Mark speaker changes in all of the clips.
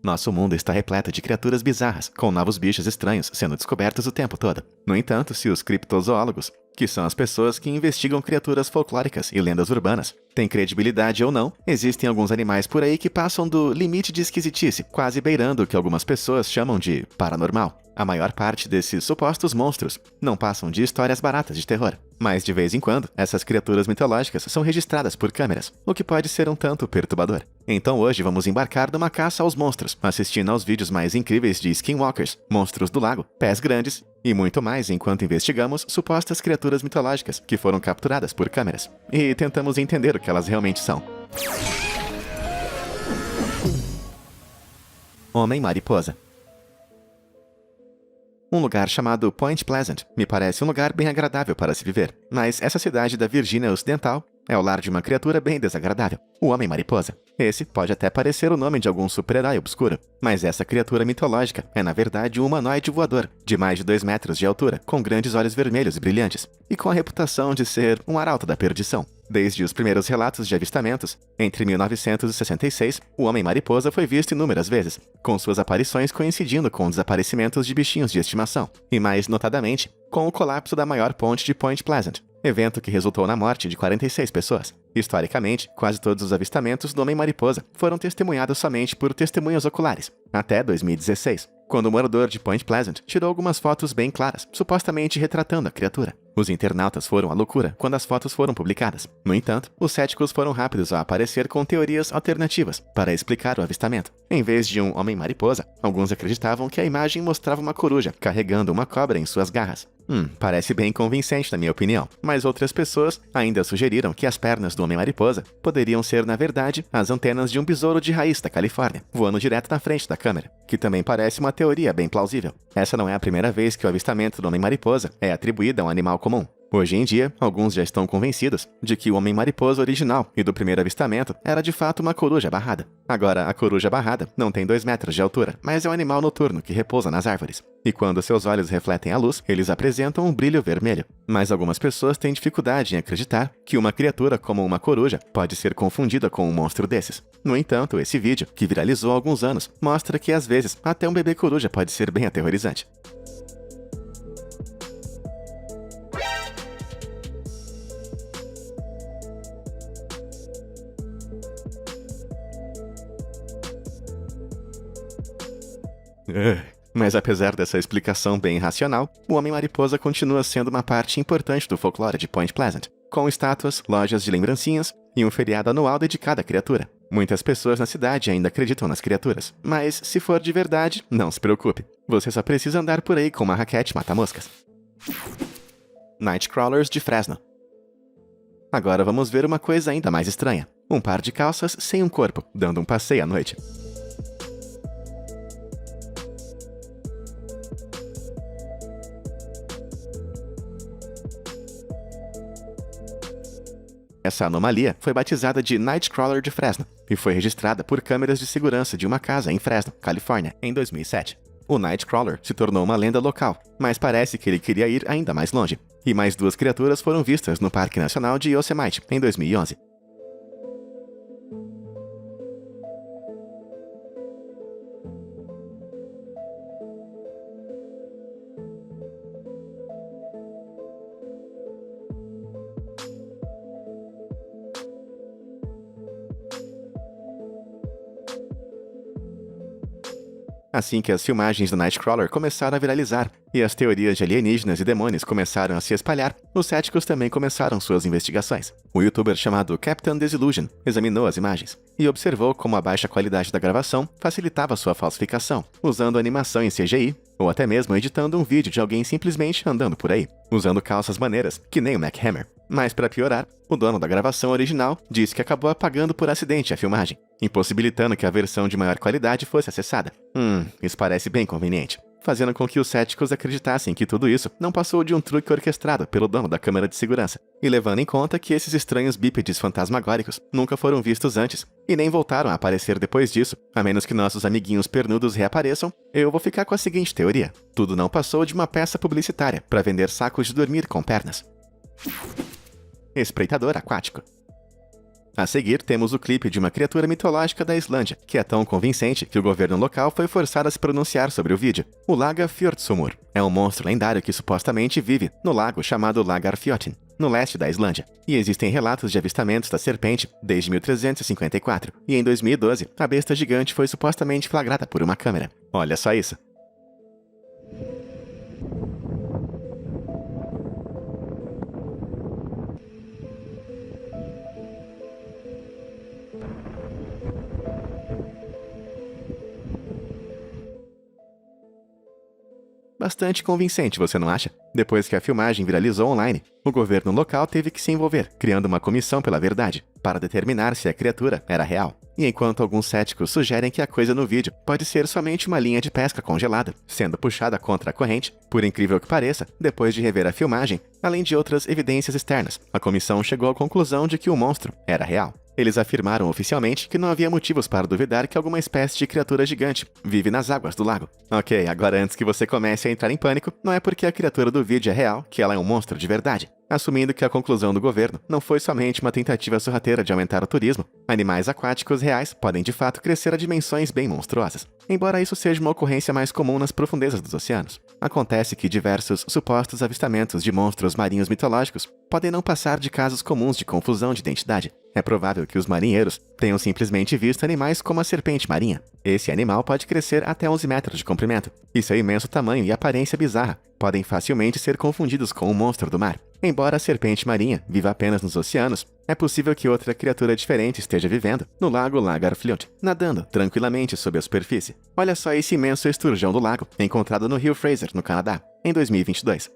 Speaker 1: Nosso mundo está repleto de criaturas bizarras, com novos bichos estranhos sendo descobertos o tempo todo. No entanto, se os criptozoólogos, que são as pessoas que investigam criaturas folclóricas e lendas urbanas, têm credibilidade ou não, existem alguns animais por aí que passam do limite de esquisitice, quase beirando o que algumas pessoas chamam de paranormal. A maior parte desses supostos monstros não passam de histórias baratas de terror. Mas, de vez em quando, essas criaturas mitológicas são registradas por câmeras, o que pode ser um tanto perturbador. Então hoje vamos embarcar numa caça aos monstros, assistindo aos vídeos mais incríveis de skinwalkers, monstros do lago, pés grandes e muito mais enquanto investigamos supostas criaturas mitológicas que foram capturadas por câmeras. E tentamos entender o que elas realmente são. Homem-mariposa. Um lugar chamado Point Pleasant me parece um lugar bem agradável para se viver, mas essa cidade da Virgínia Ocidental é o lar de uma criatura bem desagradável, o Homem-Mariposa. Esse pode até parecer o nome de algum super-herói obscuro, mas essa criatura mitológica é na verdade um humanoide voador, de mais de 2 metros de altura, com grandes olhos vermelhos e brilhantes, e com a reputação de ser um arauto da perdição. Desde os primeiros relatos de avistamentos, entre 1966, o Homem-Mariposa foi visto inúmeras vezes, com suas aparições coincidindo com desaparecimentos de bichinhos de estimação, e mais notadamente, com o colapso da maior ponte de Point Pleasant, evento que resultou na morte de 46 pessoas. Historicamente, quase todos os avistamentos do Homem-Mariposa foram testemunhados somente por testemunhas oculares, até 2016, quando o morador de Point Pleasant tirou algumas fotos bem claras, supostamente retratando a criatura. Os internautas foram à loucura quando as fotos foram publicadas. No entanto, os céticos foram rápidos a aparecer com teorias alternativas para explicar o avistamento. Em vez de um homem-mariposa, alguns acreditavam que a imagem mostrava uma coruja carregando uma cobra em suas garras. Parece bem convincente na minha opinião, mas outras pessoas ainda sugeriram que as pernas do Homem-Mariposa poderiam ser, na verdade, as antenas de um besouro de raiz da Califórnia, voando direto na frente da câmera, que também parece uma teoria bem plausível. Essa não é a primeira vez que o avistamento do Homem-Mariposa é atribuído a um animal comum. Hoje em dia, alguns já estão convencidos de que o Homem-Mariposa original e do primeiro avistamento era de fato uma coruja barrada. Agora, a coruja barrada não tem 2 metros de altura, mas é um animal noturno que repousa nas árvores. E quando seus olhos refletem a luz, eles apresentam um brilho vermelho. Mas algumas pessoas têm dificuldade em acreditar que uma criatura como uma coruja pode ser confundida com um monstro desses. No entanto, esse vídeo, que viralizou há alguns anos, mostra que às vezes até um bebê coruja pode ser bem aterrorizante. Mas apesar dessa explicação bem racional, o Homem-Mariposa continua sendo uma parte importante do folclore de Point Pleasant, com estátuas, lojas de lembrancinhas e um feriado anual dedicado à criatura. Muitas pessoas na cidade ainda acreditam nas criaturas, mas se for de verdade, não se preocupe. Você só precisa andar por aí com uma raquete mata-moscas. Nightcrawlers de Fresno. Agora vamos ver uma coisa ainda mais estranha. Um par de calças sem um corpo, dando um passeio à noite. Essa anomalia foi batizada de Nightcrawler de Fresno e foi registrada por câmeras de segurança de uma casa em Fresno, Califórnia, em 2007. O Nightcrawler se tornou uma lenda local, mas parece que ele queria ir ainda mais longe. E mais 2 criaturas foram vistas no Parque Nacional de Yosemite, em 2011. Assim que as filmagens do Nightcrawler começaram a viralizar e as teorias de alienígenas e demônios começaram a se espalhar, os céticos também começaram suas investigações. O youtuber chamado Captain Disillusion examinou as imagens e observou como a baixa qualidade da gravação facilitava sua falsificação, usando animação em CGI ou até mesmo editando um vídeo de alguém simplesmente andando por aí, usando calças maneiras, que nem o Mac Hammer. Mas para piorar, o dono da gravação original disse que acabou apagando por acidente a filmagem, impossibilitando que a versão de maior qualidade fosse acessada. Isso parece bem conveniente, fazendo com que os céticos acreditassem que tudo isso não passou de um truque orquestrado pelo dono da câmera de segurança, e levando em conta que esses estranhos bípedes fantasmagóricos nunca foram vistos antes, e nem voltaram a aparecer depois disso, a menos que nossos amiguinhos pernudos reapareçam, eu vou ficar com a seguinte teoria: tudo não passou de uma peça publicitária para vender sacos de dormir com pernas. Espreitador aquático. A seguir, temos o clipe de uma criatura mitológica da Islândia, que é tão convincente que o governo local foi forçado a se pronunciar sobre o vídeo. O Lagafjordshumur é um monstro lendário que supostamente vive no lago chamado Lagarfjöllin, no leste da Islândia, e existem relatos de avistamentos da serpente desde 1354, e em 2012, a besta gigante foi supostamente flagrada por uma câmera. Olha só isso! Bastante convincente, você não acha? Depois que a filmagem viralizou online, o governo local teve que se envolver, criando uma comissão pela verdade, para determinar se a criatura era real. E enquanto alguns céticos sugerem que a coisa no vídeo pode ser somente uma linha de pesca congelada, sendo puxada contra a corrente, por incrível que pareça, depois de rever a filmagem, além de outras evidências externas, a comissão chegou à conclusão de que o monstro era real. Eles afirmaram oficialmente que não havia motivos para duvidar que alguma espécie de criatura gigante vive nas águas do lago. Ok, agora antes que você comece a entrar em pânico, não é porque a criatura do vídeo é real que ela é um monstro de verdade. Assumindo que a conclusão do governo não foi somente uma tentativa sorrateira de aumentar o turismo, animais aquáticos reais podem de fato crescer a dimensões bem monstruosas, embora isso seja uma ocorrência mais comum nas profundezas dos oceanos. Acontece que diversos supostos avistamentos de monstros marinhos mitológicos podem não passar de casos comuns de confusão de identidade. É provável que os marinheiros tenham simplesmente visto animais como a serpente marinha. Esse animal pode crescer até 11 metros de comprimento, e seu imenso tamanho e aparência bizarra podem facilmente ser confundidos com um monstro do mar. Embora a serpente marinha viva apenas nos oceanos, é possível que outra criatura diferente esteja vivendo no lago Lagarfljót, nadando tranquilamente sob a superfície. Olha só esse imenso esturjão do lago, encontrado no rio Fraser, no Canadá, em 2022.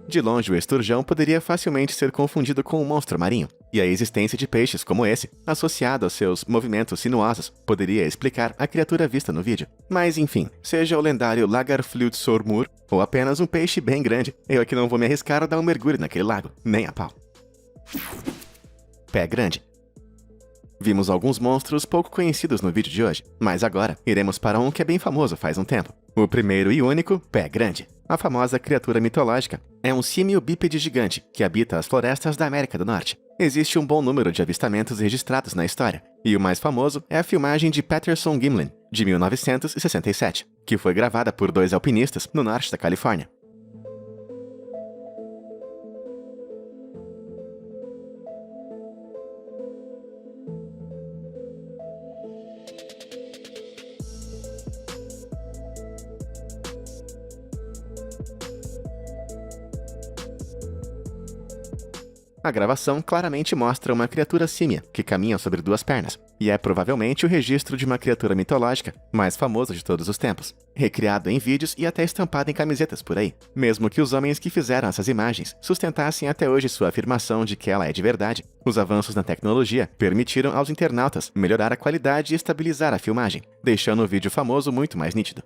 Speaker 1: De longe, o esturjão poderia facilmente ser confundido com um monstro marinho, e a existência de peixes como esse, associado aos seus movimentos sinuosos, poderia explicar a criatura vista no vídeo. Mas enfim, seja o lendário Lagarfljótshormur ou apenas um peixe bem grande, eu aqui não vou me arriscar a dar um mergulho naquele lago, nem a pau. Pé grande. Vimos alguns monstros pouco conhecidos no vídeo de hoje, mas agora iremos para um que é bem famoso faz um tempo. O primeiro e único pé grande. A famosa criatura mitológica é um símio bípede gigante que habita as florestas da América do Norte. Existe um bom número de avistamentos registrados na história, e o mais famoso é a filmagem de Patterson Gimlin, de 1967, que foi gravada por 2 alpinistas no norte da Califórnia. A gravação claramente mostra uma criatura símia que caminha sobre 2 pernas, e é provavelmente o registro de uma criatura mitológica mais famosa de todos os tempos, recriado em vídeos e até estampado em camisetas por aí. Mesmo que os homens que fizeram essas imagens sustentassem até hoje sua afirmação de que ela é de verdade, os avanços na tecnologia permitiram aos internautas melhorar a qualidade e estabilizar a filmagem, deixando o vídeo famoso muito mais nítido.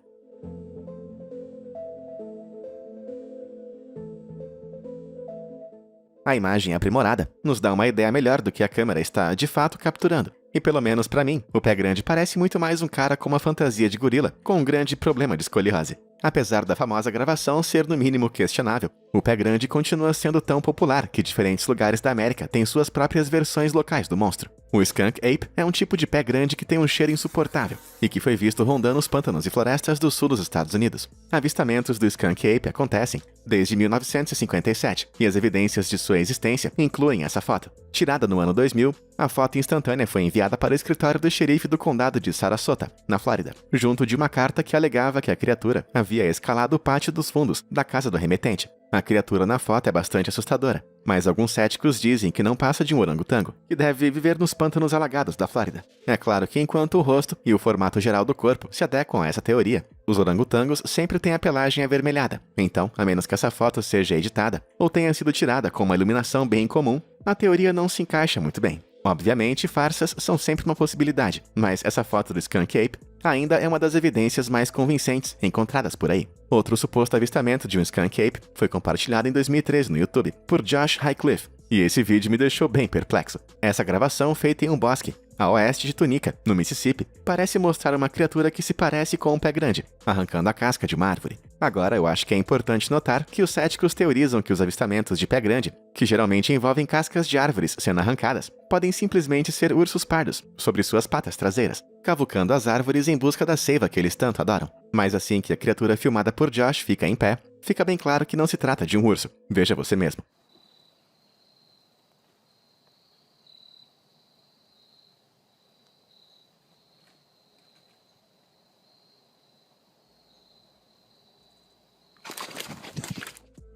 Speaker 1: A imagem aprimorada nos dá uma ideia melhor do que a câmera está de fato capturando. E pelo menos pra mim, o pé grande parece muito mais um cara com uma fantasia de gorila com um grande problema de escoliose. Apesar da famosa gravação ser no mínimo questionável, o pé grande continua sendo tão popular que diferentes lugares da América têm suas próprias versões locais do monstro. O Skunk Ape é um tipo de pé grande que tem um cheiro insuportável e que foi visto rondando os pântanos e florestas do sul dos Estados Unidos. Avistamentos do Skunk Ape acontecem desde 1957 e as evidências de sua existência incluem essa foto. Tirada no ano 2000, a foto instantânea foi enviada para o escritório do xerife do condado de Sarasota, na Flórida, junto de uma carta que alegava que a criatura havia escalado o pátio dos fundos da casa do remetente. A criatura na foto é bastante assustadora, mas alguns céticos dizem que não passa de um orangotango, que deve viver nos pântanos alagados da Flórida. É claro que enquanto o rosto e o formato geral do corpo se adequam a essa teoria, os orangotangos sempre têm a pelagem avermelhada, então, a menos que essa foto seja editada ou tenha sido tirada com uma iluminação bem comum, a teoria não se encaixa muito bem. Obviamente, farsas são sempre uma possibilidade, mas essa foto do Skunk Ape ainda é uma das evidências mais convincentes encontradas por aí. Outro suposto avistamento de um Skunk Ape foi compartilhado em 2013 no YouTube por Josh Highcliffe, E esse vídeo me deixou bem perplexo. Essa gravação, feita em um bosque, a oeste de Tunica, no Mississippi, parece mostrar uma criatura que se parece com um pé grande, arrancando a casca de uma árvore. Agora, eu acho que é importante notar que os céticos teorizam que os avistamentos de pé grande, que geralmente envolvem cascas de árvores sendo arrancadas, podem simplesmente ser ursos pardos, sobre suas patas traseiras, cavucando as árvores em busca da seiva que eles tanto adoram. Mas assim que a criatura filmada por Josh fica em pé, fica bem claro que não se trata de um urso. Veja você mesmo.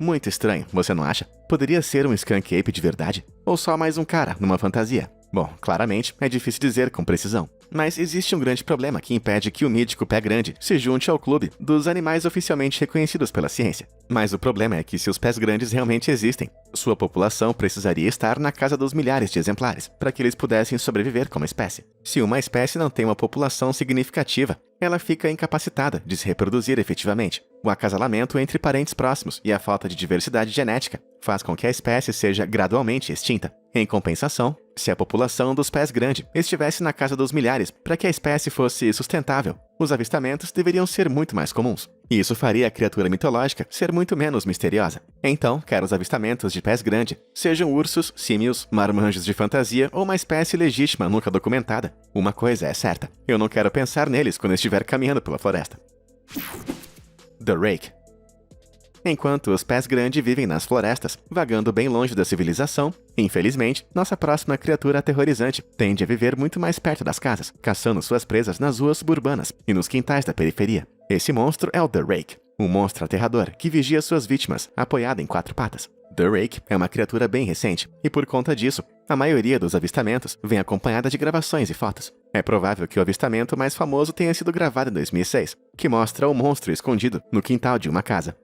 Speaker 1: Muito estranho, você não acha? Poderia ser um Skunk Ape de verdade? Ou só mais um cara numa fantasia? Bom, claramente, é difícil dizer com precisão. Mas existe um grande problema que impede que o mítico pé grande se junte ao clube dos animais oficialmente reconhecidos pela ciência. Mas o problema é que se os pés grandes realmente existem, sua população precisaria estar na casa dos milhares de exemplares para que eles pudessem sobreviver como espécie. Se uma espécie não tem uma população significativa, ela fica incapacitada de se reproduzir efetivamente. O acasalamento entre parentes próximos e a falta de diversidade genética faz com que a espécie seja gradualmente extinta. Em compensação, se a população dos pés grandes estivesse na casa dos milhares para que a espécie fosse sustentável, os avistamentos deveriam ser muito mais comuns. E isso faria a criatura mitológica ser muito menos misteriosa. Então, quer os avistamentos de pés grandes sejam ursos, símios, marmanjos de fantasia ou uma espécie legítima nunca documentada, uma coisa é certa: eu não quero pensar neles quando estiver caminhando pela floresta. The Rake. Enquanto os pés grandes vivem nas florestas, vagando bem longe da civilização, infelizmente, nossa próxima criatura aterrorizante tende a viver muito mais perto das casas, caçando suas presas nas ruas suburbanas e nos quintais da periferia. Esse monstro é o The Rake, um monstro aterrador que vigia suas vítimas, apoiado em 4 patas. The Rake é uma criatura bem recente, e por conta disso, a maioria dos avistamentos vem acompanhada de gravações e fotos. É provável que o avistamento mais famoso tenha sido gravado em 2006, que mostra o monstro escondido no quintal de uma casa.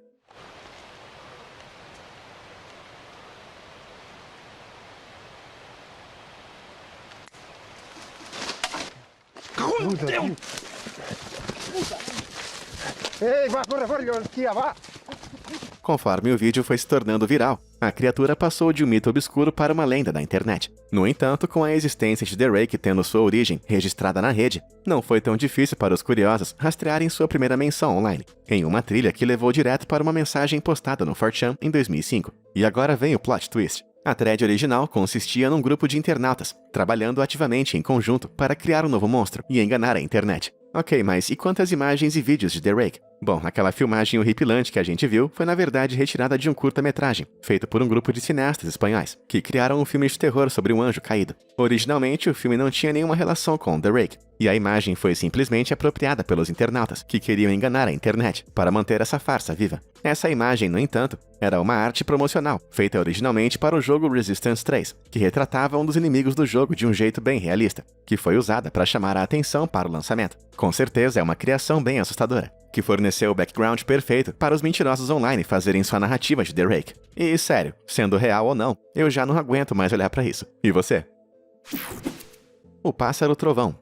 Speaker 1: Conforme o vídeo foi se tornando viral, a criatura passou de um mito obscuro para uma lenda da internet. No entanto, com a existência de The Rake tendo sua origem registrada na rede, não foi tão difícil para os curiosos rastrearem sua primeira menção online, em uma trilha que levou direto para uma mensagem postada no 4chan em 2005. E agora vem o plot twist. A thread original consistia num grupo de internautas, trabalhando ativamente em conjunto para criar um novo monstro e enganar a internet. Ok, mas e quantas imagens e vídeos de The Rake? Bom, aquela filmagem horripilante que a gente viu foi na verdade retirada de um curta-metragem, feito por um grupo de cineastas espanhóis, que criaram um filme de terror sobre um anjo caído. Originalmente, o filme não tinha nenhuma relação com The Rake, e a imagem foi simplesmente apropriada pelos internautas, que queriam enganar a internet, para manter essa farsa viva. Essa imagem, no entanto, era uma arte promocional, feita originalmente para o jogo Resistance 3, que retratava um dos inimigos do jogo de um jeito bem realista, que foi usada para chamar a atenção para o lançamento. Com certeza é uma criação bem assustadora, que forneceu o background perfeito para os mentirosos online fazerem sua narrativa de The Rake. E sério, sendo real ou não, eu já não aguento mais olhar para isso. E você? O Pássaro Trovão.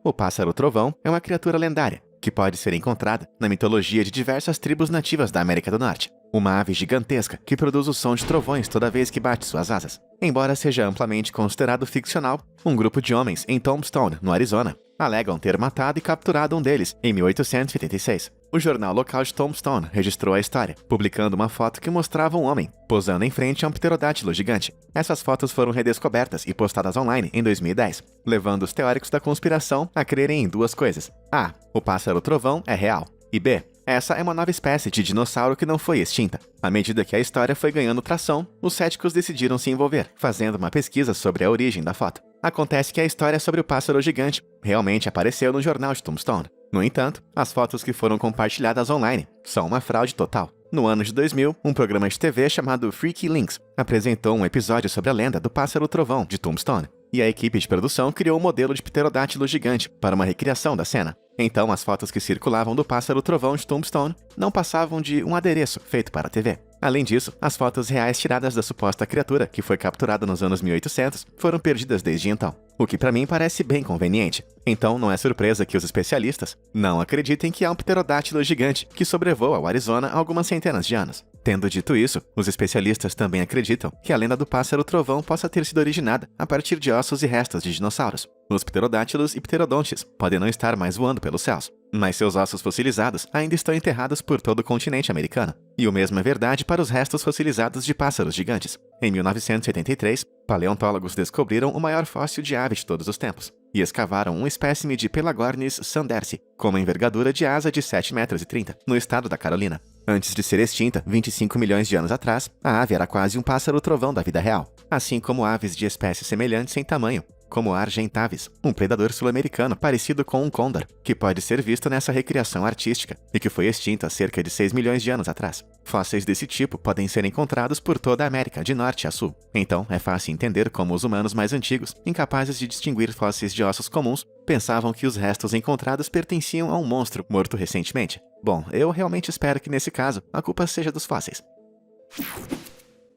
Speaker 1: O Pássaro Trovão é uma criatura lendária, que pode ser encontrada na mitologia de diversas tribos nativas da América do Norte. Uma ave gigantesca que produz o som de trovões toda vez que bate suas asas. Embora seja amplamente considerado ficcional, um grupo de homens em Tombstone, no Arizona, alegam ter matado e capturado um deles em 1886. O jornal local de Tombstone registrou a história, publicando uma foto que mostrava um homem posando em frente a um pterodátilo gigante. Essas fotos foram redescobertas e postadas online em 2010, levando os teóricos da conspiração a crerem em 2 coisas. A. O pássaro trovão é real. E B. Essa é uma nova espécie de dinossauro que não foi extinta. À medida que a história foi ganhando tração, os céticos decidiram se envolver, fazendo uma pesquisa sobre a origem da foto. Acontece que a história sobre o pássaro gigante realmente apareceu no jornal de Tombstone. No entanto, as fotos que foram compartilhadas online são uma fraude total. No ano de 2000, um programa de TV chamado Freaky Links apresentou um episódio sobre a lenda do pássaro trovão de Tombstone, e a equipe de produção criou um modelo de pterodátilo gigante para uma recriação da cena. Então, as fotos que circulavam do pássaro trovão de Tombstone não passavam de um adereço feito para a TV. Além disso, as fotos reais tiradas da suposta criatura, que foi capturada nos anos 1800, foram perdidas desde então. O que pra mim parece bem conveniente. Então não é surpresa que os especialistas não acreditem que há um pterodátilo gigante que sobrevoa o Arizona há algumas centenas de anos. Tendo dito isso, os especialistas também acreditam que a lenda do pássaro trovão possa ter sido originada a partir de ossos e restos de dinossauros. Os pterodátilos e pterodontes podem não estar mais voando pelos céus, mas seus ossos fossilizados ainda estão enterrados por todo o continente americano. E o mesmo é verdade para os restos fossilizados de pássaros gigantes. Em 1983, paleontólogos descobriram o maior fóssil de ave de todos os tempos e escavaram um espécime de Pelagornis sandersi, com uma envergadura de asa de 7,30 metros, no estado da Carolina. Antes de ser extinta, 25 milhões de anos atrás, a ave era quase um pássaro-trovão da vida real, assim como aves de espécies semelhantes em tamanho, como a Argentavis, um predador sul-americano parecido com um condor, que pode ser visto nessa recriação artística e que foi extinta há cerca de 6 milhões de anos atrás. Fósseis desse tipo podem ser encontrados por toda a América, de norte a sul. Então, é fácil entender como os humanos mais antigos, incapazes de distinguir fósseis de ossos comuns, pensavam que os restos encontrados pertenciam a um monstro morto recentemente. Bom, eu realmente espero que nesse caso, a culpa seja dos fósseis.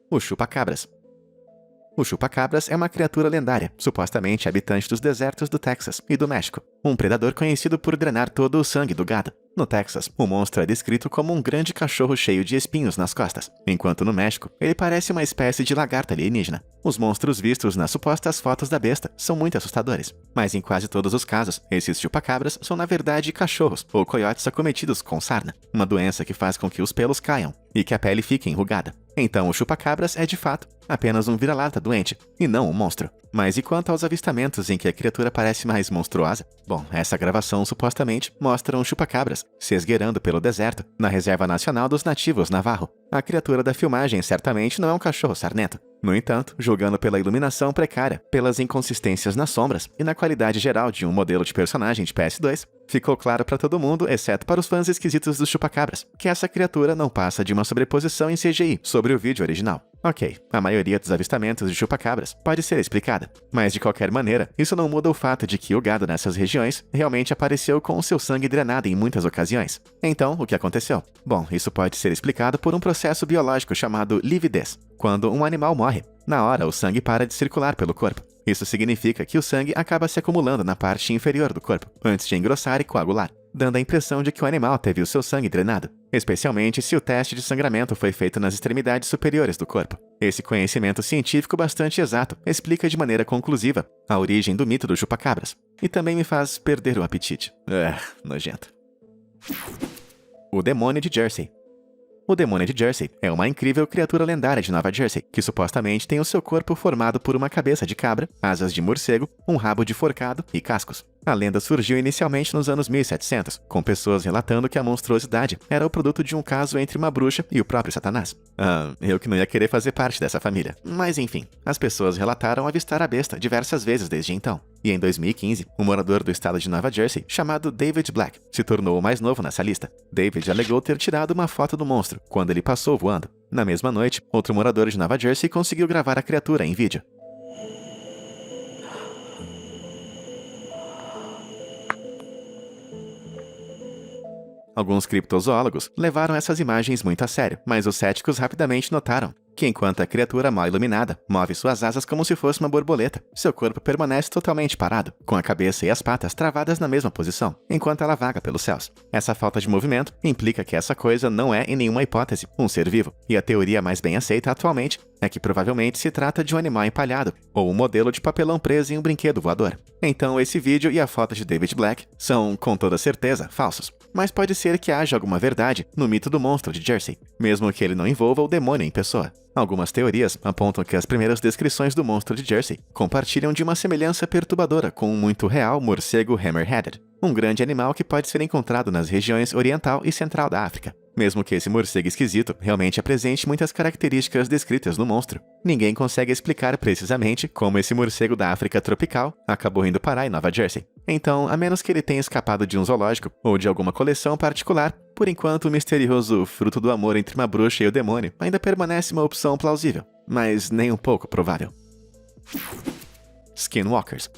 Speaker 1: O chupa-cabras. O chupa-cabras é uma criatura lendária, supostamente habitante dos desertos do Texas e do México, um predador conhecido por drenar todo o sangue do gado. No Texas, o monstro é descrito como um grande cachorro cheio de espinhos nas costas, enquanto no México, ele parece uma espécie de lagarta alienígena. Os monstros vistos nas supostas fotos da besta são muito assustadores, mas em quase todos os casos, esses chupa-cabras são na verdade cachorros ou coiotes acometidos com sarna, uma doença que faz com que os pelos caiam e que a pele fique enrugada. Então o chupa-cabras é de fato apenas um vira-lata doente, e não um monstro. Mas e quanto aos avistamentos em que a criatura parece mais monstruosa? Bom, essa gravação supostamente mostra um chupa-cabras se esgueirando pelo deserto, na Reserva Nacional dos Nativos Navarro. A criatura da filmagem certamente não é um cachorro sarnento. No entanto, julgando pela iluminação precária, pelas inconsistências nas sombras e na qualidade geral de um modelo de personagem de PS2, ficou claro para todo mundo, exceto para os fãs esquisitos dos chupa-cabras, que essa criatura não passa de uma sobreposição em CGI sobre o vídeo original. Ok, a maioria dos avistamentos de chupa-cabras pode ser explicada, mas de qualquer maneira, isso não muda o fato de que o gado nessas regiões realmente apareceu com o seu sangue drenado em muitas ocasiões. Então, o que aconteceu? Bom, isso pode ser explicado por um processo biológico chamado lividez. Quando um animal morre, na hora o sangue para de circular pelo corpo. Isso significa que o sangue acaba se acumulando na parte inferior do corpo, antes de engrossar e coagular, dando a impressão de que o animal teve o seu sangue drenado, especialmente se o teste de sangramento foi feito nas extremidades superiores do corpo. Esse conhecimento científico bastante exato explica de maneira conclusiva a origem do mito do chupa-cabras, e também me faz perder o apetite. Nojento. O demônio de Jersey. O demônio de Jersey é uma incrível criatura lendária de Nova Jersey, que supostamente tem o seu corpo formado por uma cabeça de cabra, asas de morcego, um rabo de forcado e cascos. A lenda surgiu inicialmente nos anos 1700, com pessoas relatando que a monstruosidade era o produto de um caso entre uma bruxa e o próprio Satanás. Eu que não ia querer fazer parte dessa família. Mas enfim, as pessoas relataram avistar a besta diversas vezes desde então. E em 2015, um morador do estado de Nova Jersey, chamado David Black, se tornou o mais novo nessa lista. David alegou ter tirado uma foto do monstro quando ele passou voando. Na mesma noite, outro morador de Nova Jersey conseguiu gravar a criatura em vídeo. Alguns criptozoólogos levaram essas imagens muito a sério, mas os céticos rapidamente notaram que enquanto a criatura mal iluminada move suas asas como se fosse uma borboleta, seu corpo permanece totalmente parado, com a cabeça e as patas travadas na mesma posição, enquanto ela vaga pelos céus. Essa falta de movimento implica que essa coisa não é, em nenhuma hipótese, um ser vivo, e a teoria mais bem aceita atualmente é que provavelmente se trata de um animal empalhado, ou um modelo de papelão preso em um brinquedo voador. Então esse vídeo e a foto de David Black são, com toda certeza, falsos. Mas pode ser que haja alguma verdade no mito do monstro de Jersey, mesmo que ele não envolva o demônio em pessoa. Algumas teorias apontam que as primeiras descrições do monstro de Jersey compartilham de uma semelhança perturbadora com um muito real morcego hammer-headed, um grande animal que pode ser encontrado nas regiões oriental e central da África. Mesmo que esse morcego esquisito realmente apresente muitas características descritas no monstro, ninguém consegue explicar precisamente como esse morcego da África tropical acabou indo parar em Nova Jersey. Então, a menos que ele tenha escapado de um zoológico ou de alguma coleção particular, por enquanto o misterioso fruto do amor entre uma bruxa e o demônio ainda permanece uma opção plausível, mas nem um pouco provável. Skinwalkers.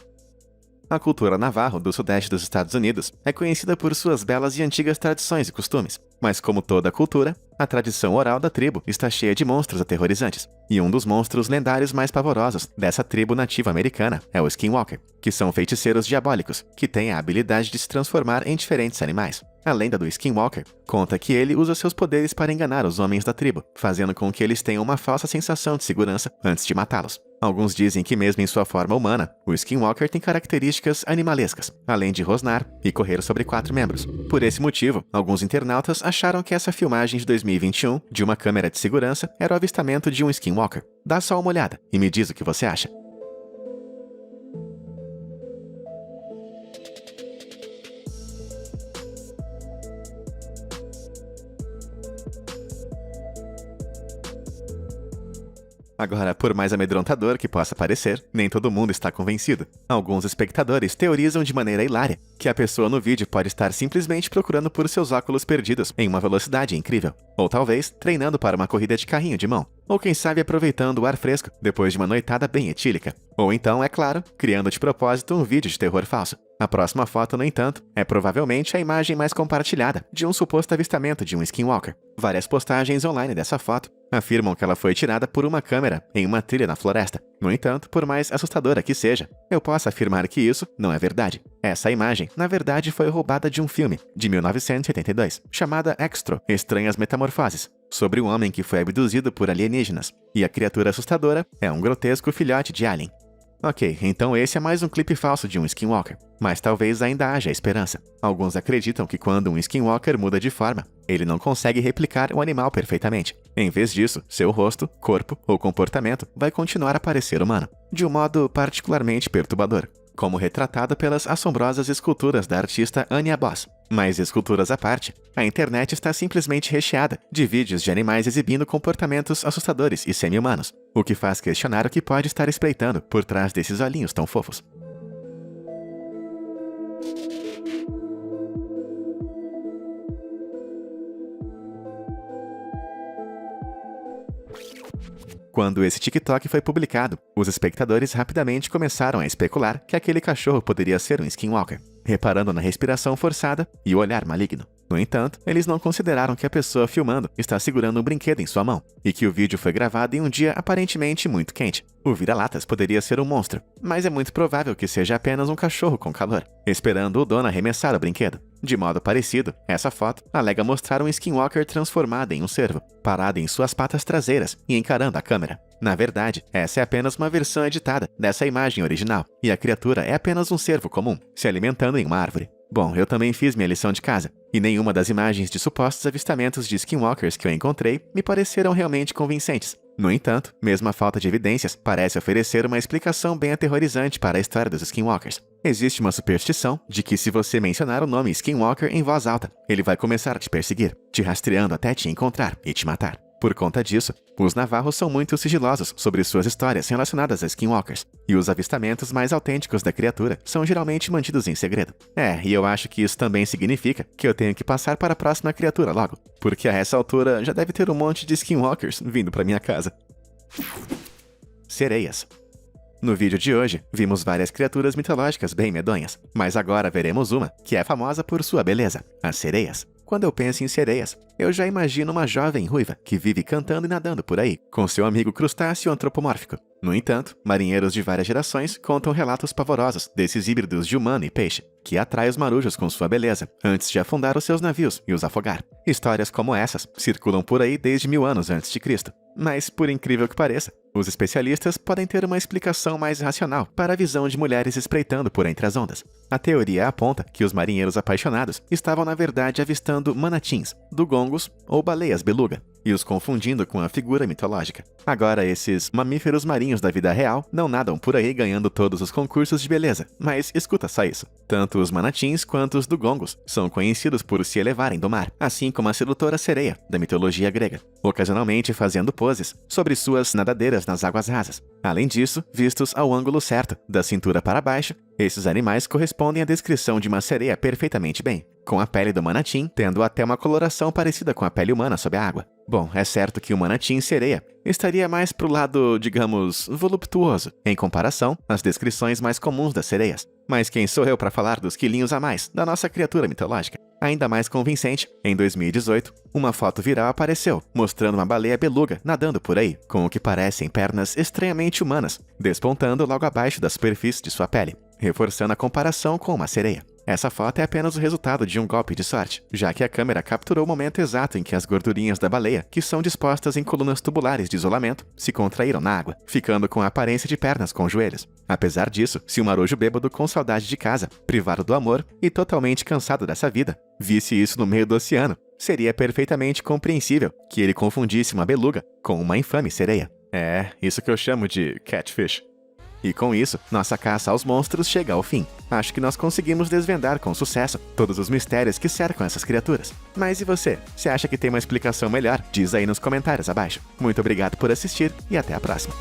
Speaker 1: A cultura navarro do sudeste dos Estados Unidos é conhecida por suas belas e antigas tradições e costumes, mas como toda cultura, A tradição oral da tribo está cheia de monstros aterrorizantes, e um dos monstros lendários mais pavorosos dessa tribo nativa americana é o Skinwalker, que são feiticeiros diabólicos, que têm a habilidade de se transformar em diferentes animais. A lenda do Skinwalker conta que ele usa seus poderes para enganar os homens da tribo, fazendo com que eles tenham uma falsa sensação de segurança antes de matá-los. Alguns dizem que mesmo em sua forma humana, o Skinwalker tem características animalescas, além de rosnar e correr sobre 4 membros. Por esse motivo, alguns internautas acharam que essa filmagem de 2021 de uma câmera de segurança era o avistamento de um Skinwalker. Dá só uma olhada e me diz o que você acha. Agora, por mais amedrontador que possa parecer, nem todo mundo está convencido. Alguns espectadores teorizam de maneira hilária que a pessoa no vídeo pode estar simplesmente procurando por seus óculos perdidos em uma velocidade incrível. Ou talvez treinando para uma corrida de carrinho de mão. Ou quem sabe aproveitando o ar fresco depois de uma noitada bem etílica. Ou então, é claro, criando de propósito um vídeo de terror falso. A próxima foto, no entanto, é provavelmente a imagem mais compartilhada de um suposto avistamento de um Skinwalker. Várias postagens online dessa foto afirmam que ela foi tirada por uma câmera em uma trilha na floresta. No entanto, por mais assustadora que seja, eu posso afirmar que isso não é verdade. Essa imagem, na verdade, foi roubada de um filme, de 1982, chamada Extro, Estranhas Metamorfoses, sobre um homem que foi abduzido por alienígenas. E a criatura assustadora é um grotesco filhote de alien. Ok, então esse é mais um clipe falso de um Skinwalker, mas talvez ainda haja esperança. Alguns acreditam que quando um Skinwalker muda de forma, ele não consegue replicar o animal perfeitamente. Em vez disso, seu rosto, corpo ou comportamento vai continuar a parecer humano, de um modo particularmente perturbador, como retratado pelas assombrosas esculturas da artista Anya Boss. Mas esculturas à parte, a internet está simplesmente recheada de vídeos de animais exibindo comportamentos assustadores e semi-humanos, o que faz questionar o que pode estar espreitando por trás desses olhinhos tão fofos. Quando esse TikTok foi publicado, os espectadores rapidamente começaram a especular que aquele cachorro poderia ser um Skinwalker, reparando na respiração forçada e o olhar maligno. No entanto, eles não consideraram que a pessoa filmando está segurando um brinquedo em sua mão, e que o vídeo foi gravado em um dia aparentemente muito quente. O vira-latas poderia ser um monstro, mas é muito provável que seja apenas um cachorro com calor, esperando o dono arremessar o brinquedo. De modo parecido, essa foto alega mostrar um Skinwalker transformado em um cervo, parado em suas patas traseiras e encarando a câmera. Na verdade, essa é apenas uma versão editada dessa imagem original, e a criatura é apenas um cervo comum, se alimentando em uma árvore. Bom, eu também fiz minha lição de casa, e nenhuma das imagens de supostos avistamentos de Skinwalkers que eu encontrei me pareceram realmente convincentes. No entanto, mesmo a falta de evidências parece oferecer uma explicação bem aterrorizante para a história dos Skinwalkers. Existe uma superstição de que se você mencionar o nome Skinwalker em voz alta, ele vai começar a te perseguir, te rastreando até te encontrar e te matar. Por conta disso, os navarros são muito sigilosos sobre suas histórias relacionadas a Skinwalkers, e os avistamentos mais autênticos da criatura são geralmente mantidos em segredo. E eu acho que isso também significa que eu tenho que passar para a próxima criatura logo, porque a essa altura já deve ter um monte de Skinwalkers vindo para minha casa. Sereias. No vídeo de hoje, vimos várias criaturas mitológicas bem medonhas, mas agora veremos uma que é famosa por sua beleza, as sereias. Quando eu penso em sereias, eu já imagino uma jovem ruiva que vive cantando e nadando por aí, com seu amigo crustáceo antropomórfico. No entanto, marinheiros de várias gerações contam relatos pavorosos desses híbridos de humano e peixe, que atrai os marujos com sua beleza, antes de afundar os seus navios e os afogar. Histórias como essas circulam por aí desde 1000 anos antes de Cristo. Mas, por incrível que pareça, os especialistas podem ter uma explicação mais racional para a visão de mulheres espreitando por entre as ondas. A teoria aponta que os marinheiros apaixonados estavam na verdade avistando manatins, dugongos ou baleias beluga, e os confundindo com a figura mitológica. Agora, esses mamíferos marinhos da vida real não nadam por aí ganhando todos os concursos de beleza, mas escuta só isso. Tanto os manatins quanto os dugongos são conhecidos por se elevarem do mar, assim como a sedutora sereia da mitologia grega, ocasionalmente fazendo poses sobre suas nadadeiras nas águas rasas. Além disso, vistos ao ângulo certo, da cintura para baixo, esses animais correspondem à descrição de uma sereia perfeitamente bem, com a pele do manatim tendo até uma coloração parecida com a pele humana sob a água. Bom, é certo que o manatim sereia estaria mais pro lado, digamos, voluptuoso, em comparação às descrições mais comuns das sereias. Mas quem sou eu para falar dos quilinhos a mais da nossa criatura mitológica? Ainda mais convincente, em 2018, uma foto viral apareceu, mostrando uma baleia beluga nadando por aí, com o que parecem pernas estranhamente humanas, despontando logo abaixo da superfície de sua pele, reforçando a comparação com uma sereia. Essa foto é apenas o resultado de um golpe de sorte, já que a câmera capturou o momento exato em que as gordurinhas da baleia, que são dispostas em colunas tubulares de isolamento, se contraíram na água, ficando com a aparência de pernas com joelhos. Apesar disso, se um marujo bêbado com saudade de casa, privado do amor e totalmente cansado dessa vida, visse isso no meio do oceano, seria perfeitamente compreensível que ele confundisse uma beluga com uma infame sereia. É, isso que eu chamo de catfish. E com isso, nossa caça aos monstros chega ao fim. Acho que nós conseguimos desvendar com sucesso todos os mistérios que cercam essas criaturas. Mas e você? Se acha que tem uma explicação melhor? Diz aí nos comentários abaixo. Muito obrigado por assistir e até a próxima.